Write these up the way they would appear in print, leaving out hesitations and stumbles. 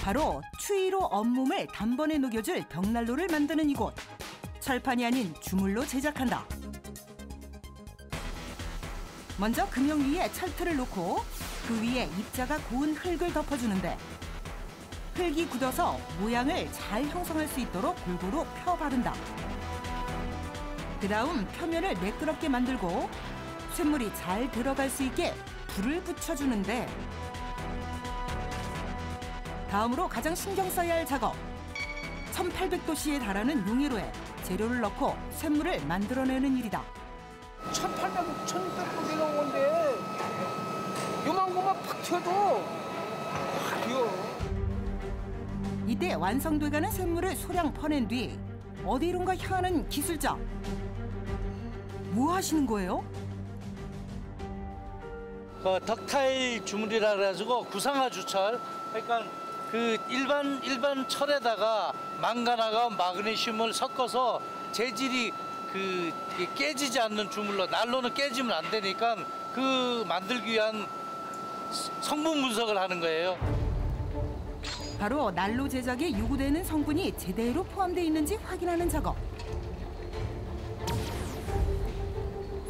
바로 추위로 온몸을 단번에 녹여줄 벽난로를 만드는 이곳. 철판이 아닌 주물로 제작한다. 먼저 금형 위에 철틀을 놓고 그 위에 입자가 고운 흙을 덮어주는데 흙이 굳어서 모양을 잘 형성할 수 있도록 골고루 펴 바른다. 그 다음 표면을 매끄럽게 만들고 쇳물이 잘 들어갈 수 있게 불을 붙여주는데 다음으로 가장 신경 써야 할 작업. 1800도씨에 달하는 용해로에 재료를 넣고 쇳물을 만들어내는 일이다. 1800, 1600도 되는 건데 요만큼만 팍 튀어도 뛰어. 이때 완성돼가는 쇳물을 소량 퍼낸 뒤 어디론가 향하는 기술자. 뭐 하시는 거예요? 덕타일 주물이라 그래가지고 구상화 주철. 그러니까 그 일반 철에다가 망간하고 마그네슘을 섞어서 재질이 깨지지 않는 주물로, 난로는 깨지면 안 되니까 그 만들기 위한 성분 분석을 하는 거예요. 바로 난로 제작에 요구되는 성분이 제대로 포함되어 있는지 확인하는 작업.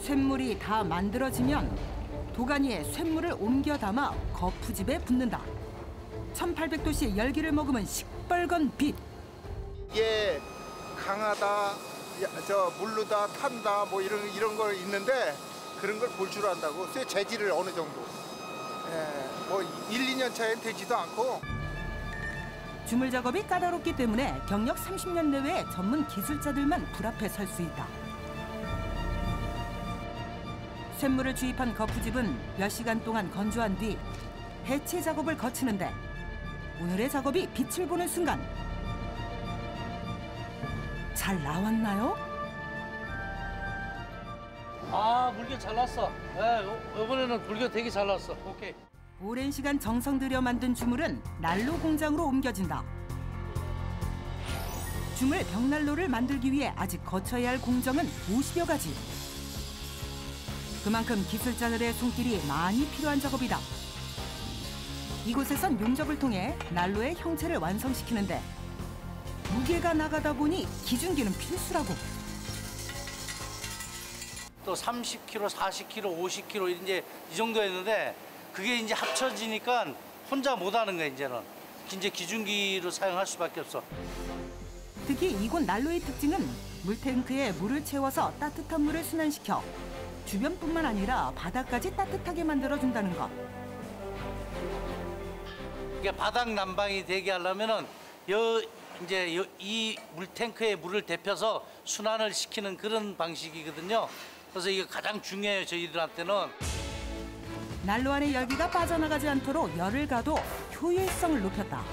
쇳물이 다 만들어지면 도가니에 쇳물을 옮겨 담아 거푸집에 붓는다. 1800도씨의 열기를 머금은 시뻘건 빛. 이게 강하다, 물르다, 탄다 뭐 이런 거 있는데 그런 걸 볼 줄 안다고. 쇠 재질을 어느 정도. 뭐 1, 2년 차엔 되지도 않고. 주물 작업이 까다롭기 때문에 경력 30년 내외의 전문 기술자들만 불 앞에 설 수 있다. 쇳물을 주입한 거푸집은 몇 시간 동안 건조한 뒤 해체 작업을 거치는데 오늘의 작업이 빛을 보는 순간 잘 나왔나요? 아, 물결 잘 났어. 네, 이번에는 물결 되게 잘 났어. 오케이. 오랜 시간 정성 들여 만든 주물은 난로 공장으로 옮겨진다. 주물 벽난로를 만들기 위해 아직 거쳐야 할 공정은 50여 가지. 그만큼 기술자들의 손길이 많이 필요한 작업이다. 이곳에선 용접을 통해 난로의 형체를 완성시키는데 무게가 나가다 보니 기준기는 필수라고. 또 30kg, 40kg, 50kg 이제 이 정도 했는데 그게 이제 합쳐지니까 혼자 못 하는 거야, 이제는. 이제 기준기로 사용할 수밖에 없어. 특히 이곳 난로의 특징은 물탱크에 물을 채워서 따뜻한 물을 순환시켜 주변뿐만 아니라 바닥까지 따뜻하게 만들어준다는 것. 이게 바닥 난방이 되게 하려면은 이 물탱크에 물을 데펴서 순환을 시키는 그런 방식이거든요. 그래서 이게 가장 중요해요, 저희들한테는. 난로 안의 열기가 빠져나가지 않도록 열을 가도 효율성을 높였다.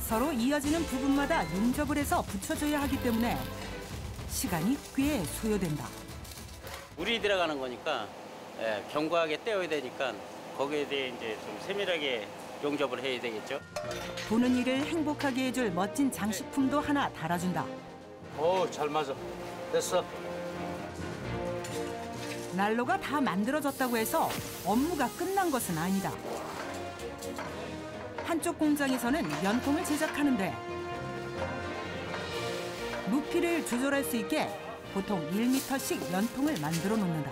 서로 이어지는 부분마다 용접을 해서 붙여줘야 하기 때문에 시간이 꽤 소요된다. 물이 들어가는 거니까 견고하게 떼어야 되니까 거기에 대해 이제 좀 세밀하게 용접을 해야 되겠죠. 보는 이를 행복하게 해줄 멋진 장식품도 하나 달아준다. 오, 잘 맞아. 됐어. 난로가 다 만들어졌다고 해서 업무가 끝난 것은 아니다. 한쪽 공장에서는 연통을 제작하는데 높이를 조절할 수 있게 보통 1m씩 연통을 만들어 놓는다.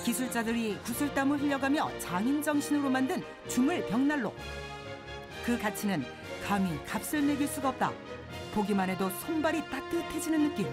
기술자들이 구슬땀을 흘려가며 장인정신으로 만든 주물 벽난로. 그 가치는 감히 값을 매길 수가 없다. 보기만 해도 손발이 따뜻해지는 느낌.